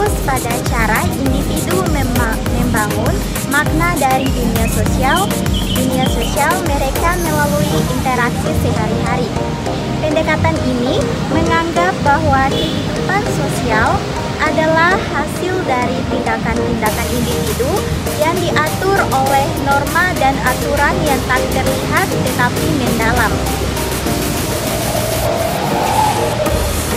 berfokus pada cara individu membangun makna dari dunia sosial mereka melalui interaksi sehari-hari. Pendekatan ini menganggap bahwa kehidupan sosial adalah hasil dari tindakan-tindakan individu yang diatur oleh norma dan aturan yang tak terlihat tetapi mendalam.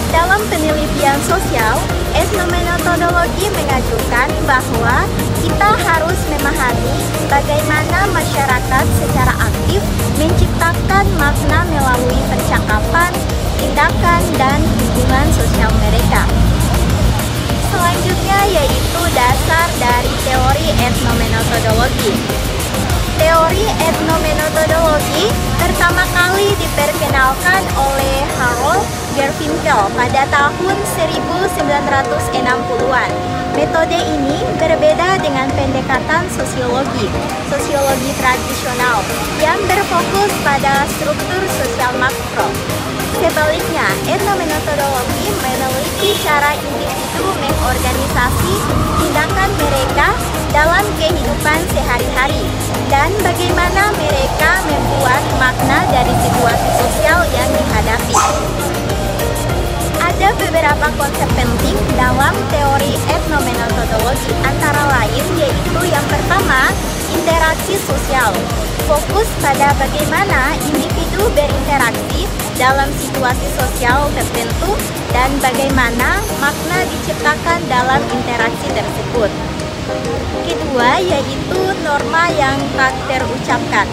Dalam penelitian sosial, etnometodologi mengajukan bahwa kita harus memahami bagaimana masyarakat secara aktif menciptakan makna melalui percakapan, tindakan, dan hubungan sosial mereka. Selanjutnya yaitu dasar dari teori etnometodologi. Teori etnometodologi pertama kali diperkenalkan oleh Harold Garfinkel pada tahun 1960-an. Metode ini berbeda dengan pendekatan sosiologi tradisional yang berfokus pada struktur sosial makro. Sebaliknya, etnometodologi meneliti cara individu mengorganisasi tindakan mereka dalam kehidupan sehari-hari dan bagaimana mereka membuat makna dari situasi sosial yang dihadapi. Ada beberapa konsep penting dalam teori etnometodologi, antara lain yaitu yang pertama, interaksi sosial. Fokus pada bagaimana individu berinteraksi dalam situasi sosial tertentu dan bagaimana makna diciptakan dalam interaksi tersebut. Kedua, yaitu norma yang tak terucapkan.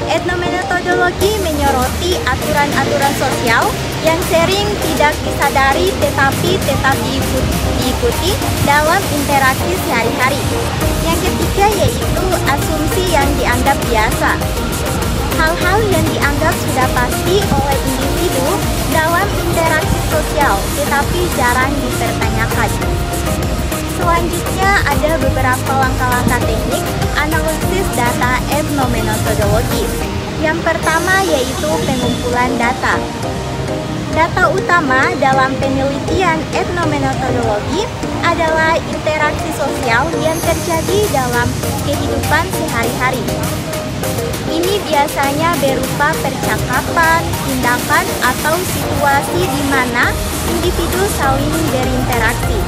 Etnometodologi menyoroti aturan-aturan sosial yang sering tidak disadari tetapi tetap diikuti dalam interaksi sehari-hari. Yang ketiga yaitu asumsi yang dianggap biasa. Hal-hal yang dianggap sudah pasti oleh individu dalam interaksi sosial tetapi jarang dipertanyakan. Selanjutnya ada beberapa langkah-langkah teknik analisis data etnometodologi. Yang pertama yaitu pengumpulan data. Data utama dalam penelitian etnometodologi adalah interaksi sosial yang terjadi dalam kehidupan sehari-hari. Ini biasanya berupa percakapan, tindakan, atau situasi di mana individu saling berinteraksi.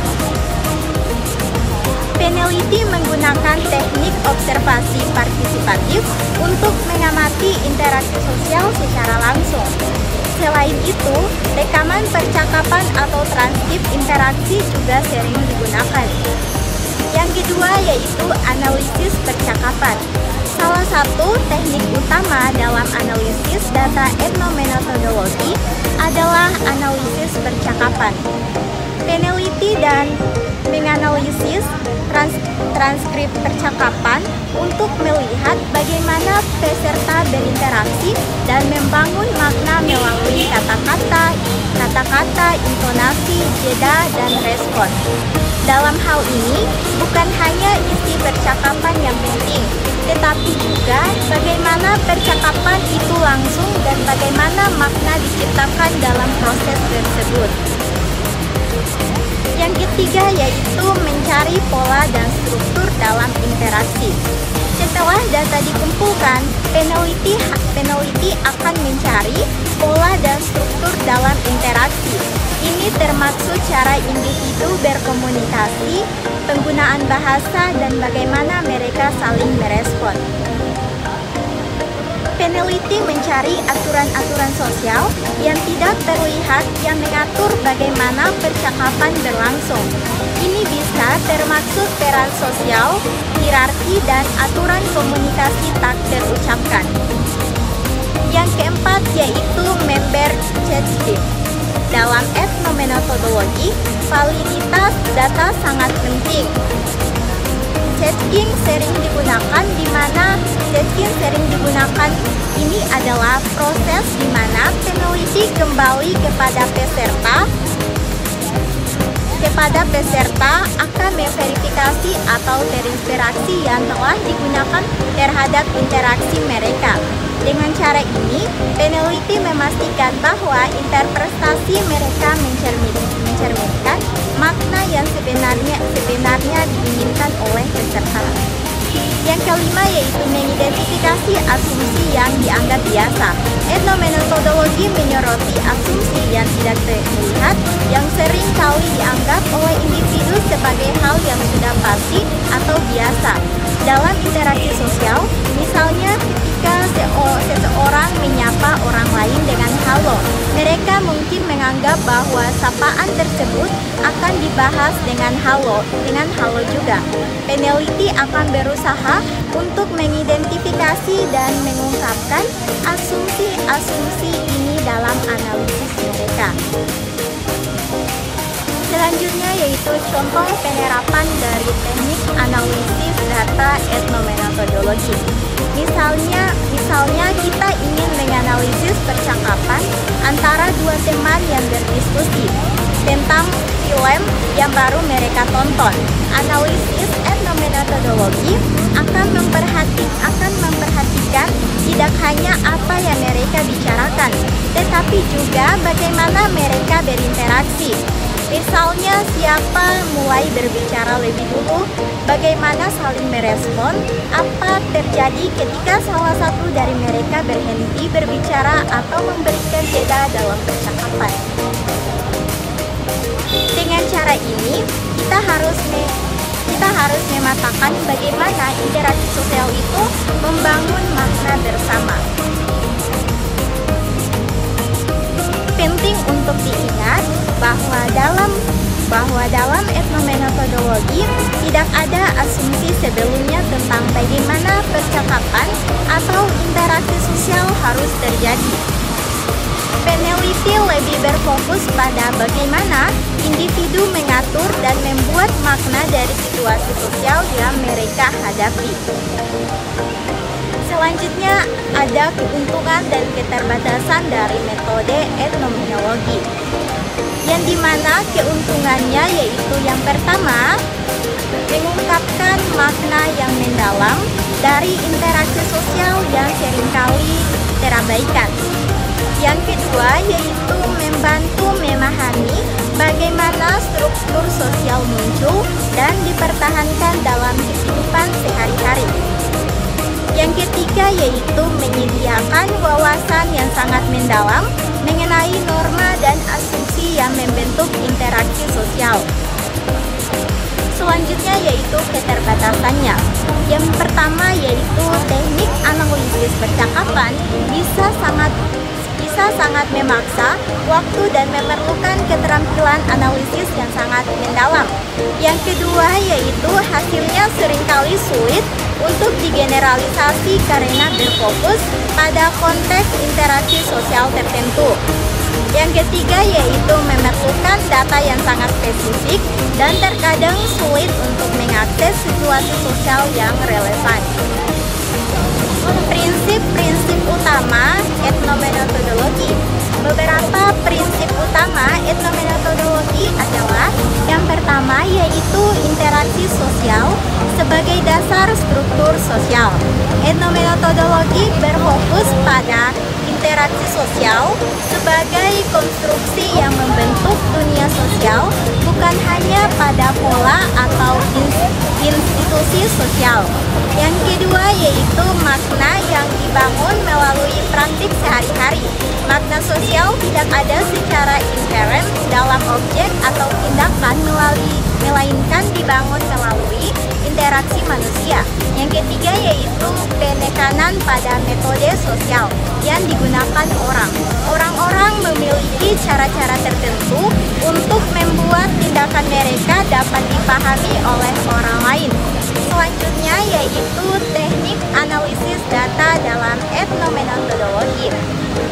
Peneliti menggunakan teknik observasi partisipatif untuk mengamati interaksi sosial secara langsung. Selain itu, rekaman percakapan atau transkrip interaksi juga sering digunakan. Yang kedua yaitu analisis percakapan. Salah satu teknik utama dalam analisis data etnometodologi adalah analisis percakapan. Peneliti dan menganalisis transkrip percakapan untuk melihat bagaimana peserta berinteraksi dan membangun makna melalui kata-kata, intonasi, jeda, dan respon. Dalam hal ini, bukan hanya isi percakapan yang penting, tetapi juga bagaimana percakapan itu langsung dan bagaimana makna diciptakan dalam proses tersebut. Yang ketiga yaitu mencari pola dan struktur dalam interaksi. Setelah data dikumpulkan, peneliti akan mencari pola dan struktur dalam interaksi. Ini termaksud cara individu berkomunikasi, penggunaan bahasa, dan bagaimana mereka saling merespon. Peneliti mencari aturan-aturan sosial yang tidak terlihat yang mengatur bagaimana percakapan berlangsung. Ini bisa termaksud peran sosial, hierarki, dan aturan komunikasi tak terucapkan. Yang keempat yaitu member chat-in. Dalam etnometodologi, validitas data sangat penting. Chat-in sering digunakan di mana ini adalah proses di mana peneliti kembali kepada peserta akan memverifikasi atau terinteraksi yang telah digunakan terhadap interaksi mereka. Dengan cara ini, peneliti memastikan bahwa interpretasi mereka mencerminkan makna yang sebenarnya diinginkan oleh peserta. Yang kelima yaitu mengidentifikasi asumsi yang dianggap biasa. Etnometodologi menyoroti asumsi yang tidak terlihat yang sering kali dianggap oleh individu sebagai hal yang sudah pasti atau biasa. Dalam interaksi sosial, misalnya ketika seseorang menyapa orang lain dengan halo, mereka mungkin menganggap bahwa sapaan tersebut akan dibahas dengan halo juga. Peneliti akan berusaha untuk mengidentifikasi dan mengungkapkan asumsi-asumsi ini dalam analisis mereka. Selanjutnya yaitu contoh penerapan dari teknik analisis data etnometodologi. Misalnya kita ingin menganalisis percakapan antara dua teman yang berdiskusi tentang film yang baru mereka tonton. Analisis etnometodologi akan memperhatikan tidak hanya apa yang mereka bicarakan, tetapi juga bagaimana mereka berinteraksi. Misalnya siapa mulai berbicara lebih dulu, bagaimana saling merespon, apa terjadi ketika salah satu dari mereka berhenti berbicara atau memberikan jeda dalam percakapan. Dengan cara ini, kita harus memetakan bagaimana interaksi sosial itu membangun makna bersama. Penting untuk diingat bahwa dalam etnometodologi tidak ada asumsi sebelumnya tentang bagaimana percakapan atau interaksi sosial harus terjadi. Peneliti lebih berfokus pada bagaimana individu mengatur dan membuat makna dari situasi sosial yang mereka hadapi. Selanjutnya ada keuntungan dan keterbatasan dari metode etnometodologi, yang dimana keuntungannya yaitu yang pertama, mengungkapkan makna yang mendalam dari interaksi sosial yang seringkali terabaikan. Yang kedua yaitu membantu memahami bagaimana struktur sosial muncul dan dipertahankan dalam kehidupan sehari-hari. Yang ketiga yaitu menyediakan wawasan yang sangat mendalam mengenai norma dan asumsi yang membentuk interaksi sosial. Selanjutnya yaitu keterbatasannya. Yang pertama yaitu teknik analisis percakapan bisa sangat memaksa waktu dan memerlukan keterampilan analisis yang sangat mendalam. Yang kedua yaitu hasilnya seringkali sulit untuk digeneralisasi karena berfokus pada konteks interaksi sosial tertentu. Yang ketiga yaitu memerlukan data yang sangat spesifik dan terkadang sulit untuk mengakses situasi sosial yang relevan. Prinsip-prinsip utama etnometodologi. Beberapa prinsip utama etnometodologi adalah yang pertama yaitu interaksi sosial sebagai dasar struktur sosial. Etnometodologi berfokus pada interaksi sosial sebagai konstruksi yang membentuk dunia sosial, bukan hanya pada pola atau institusi sosial. Yang kedua yaitu makna yang dibangun melalui praktik sehari-hari. Makna sosial tidak ada secara inherent dalam objek atau tindakan melainkan dibangun melalui interaksi manusia. Yang ketiga yaitu penekanan pada metode sosial yang digunakan orang. Orang-orang memiliki cara-cara tertentu untuk membuat tindakan mereka dapat dipahami oleh orang lain. Selanjutnya yaitu teknik analisis data dalam etnometodologi.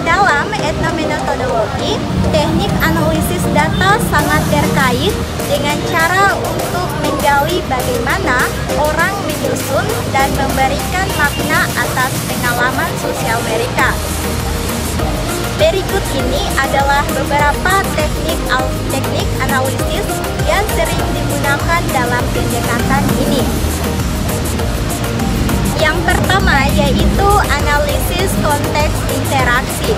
Dalam etnometodologi, teknik analisis data sangat terkait dengan cara untuk menggali bagaimana orang menyusun dan memberikan makna atas pengalaman sosial mereka. Berikut ini adalah beberapa teknik analisis yang sering digunakan dalam pendekatan ini. Yang pertama yaitu analisis konteks interaksi.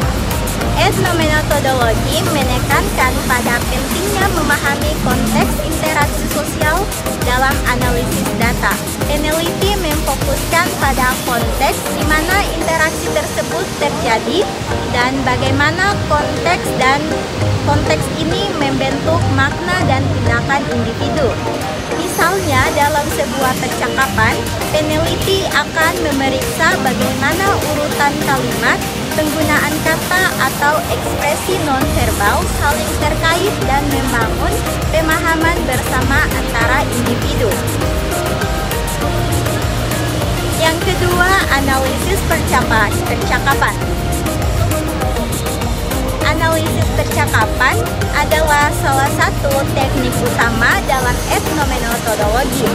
Etnometodologi menekankan pada pentingnya memahami konteks interaksi sosial dalam analisis data. Peneliti memfokuskan pada konteks di mana interaksi tersebut terjadi dan bagaimana konteks ini membentuk makna dan tindakan individu. Misalnya, dalam sebuah percakapan, peneliti akan memeriksa bagaimana urutan kalimat, penggunaan kata atau ekspresi nonverbal saling terkait dan membangun pemahaman bersama antara individu. Yang kedua, analisis percakapan. Analisis percakapan adalah salah satu teknik utama dalam etnometodologi.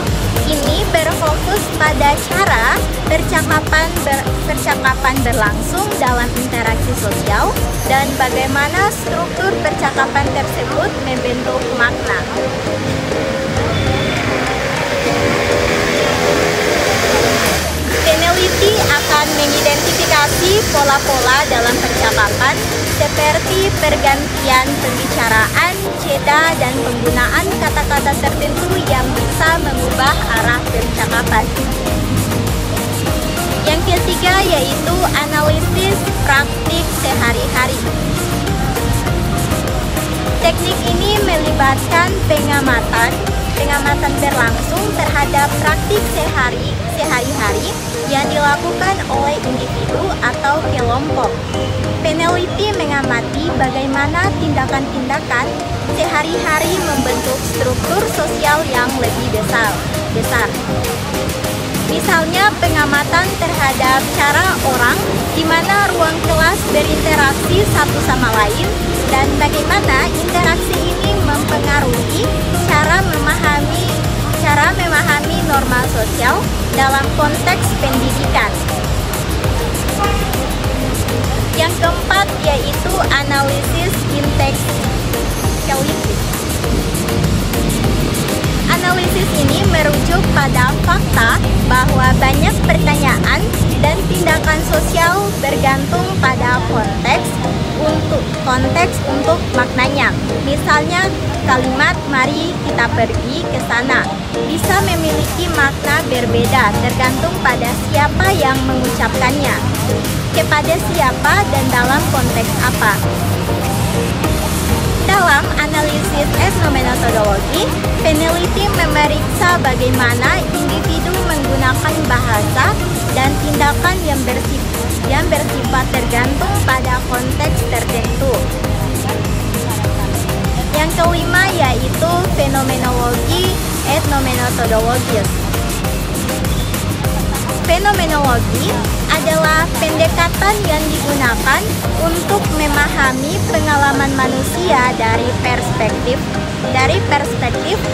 Ini berfokus pada cara percakapan berlangsung dalam interaksi sosial dan bagaimana struktur percakapan tersebut membentuk makna. Peneliti akan mengidentifikasi pola-pola dalam percakapan seperti pergantian pembicaraan, jeda, dan penggunaan kata-kata tertentu yang bisa mengubah arah percakapan. Yang ketiga yaitu analisis praktik sehari-hari. Teknik ini melibatkan pengamatan berlangsung terhadap praktik sehari-hari yang dilakukan oleh individu atau kelompok. Peneliti mengamati bagaimana tindakan-tindakan sehari-hari membentuk struktur sosial yang lebih besar. Misalnya pengamatan terhadap cara orang di mana ruang kelas berinteraksi satu sama lain dan bagaimana interaksi ini mempengaruhi cara memahami norma sosial dalam konteks pendidikan. Yang keempat yaitu analisis intelektualitas. Analisis ini merujuk pada fakta bahwa banyak pertanyaan dan tindakan sosial bergantung pada konteks untuk maknanya. Misalnya kalimat "mari kita pergi ke sana" bisa memiliki makna berbeda tergantung pada siapa yang mengucapkannya, kepada siapa, dan dalam konteks apa. Dalam analisis etnometodologi, peneliti memeriksa bagaimana individu menggunakan bahasa dan tindakan yang bersifat tergantung pada konteks tertentu. Yang kelima yaitu fenomenologi etnometodologis. Fenomenologi adalah pendekatan yang digunakan untuk memahami pengalaman manusia dari perspektif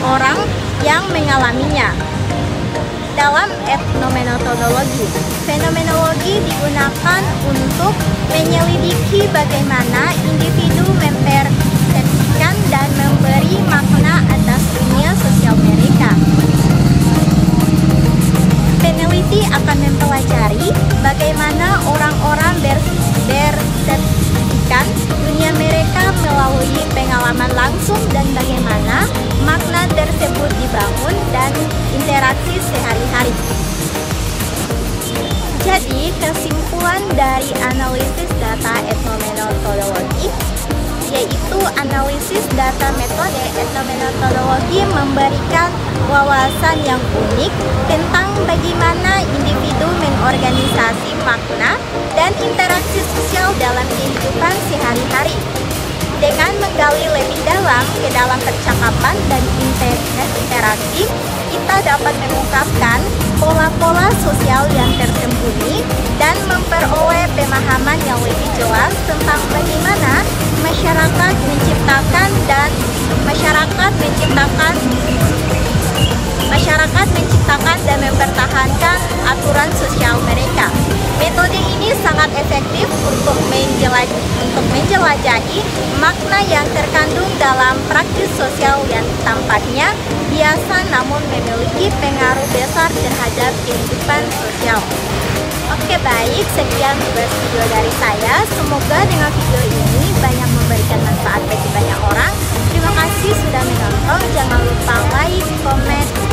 orang yang mengalaminya. Dalam etnometodologi, fenomenologi digunakan untuk menyelidiki bagaimana individu mempersepsikan dan memberi makna atas dunia sosial mereka. Peneliti akan mempelajari bagaimana orang-orang bersepsikan dunia mereka melalui pengalaman langsung dan bagaimana makna tersebut dibangun dan interaksi sehari-hari. Jadi, kesimpulan dari analisis data etnometodologi yaitu analisis data metode etnometodologi memberikan wawasan yang unik tentang bagaimana individu mengorganisasi makna dan interaksi sosial dalam kehidupan sehari-hari. Dengan menggali lebih dalam ke dalam percakapan dan interaksi, kita dapat mengungkapkan pola-pola sosial yang tersembunyi dan memperoleh pemahaman yang lebih jelas tentang bagaimana masyarakat menciptakan dan mempertahankan aturan sosial mereka. Metode ini sangat efektif untuk menjelajahi makna yang terkandung dalam praktis sosial yang tampaknya biasa namun memiliki pengaruh besar terhadap kehidupan sosial. Oke, baik, sekian video dari saya. Semoga dengan video ini banyak memberikan manfaat bagi banyak orang. Terima kasih sudah menonton. Jangan lupa like, comment,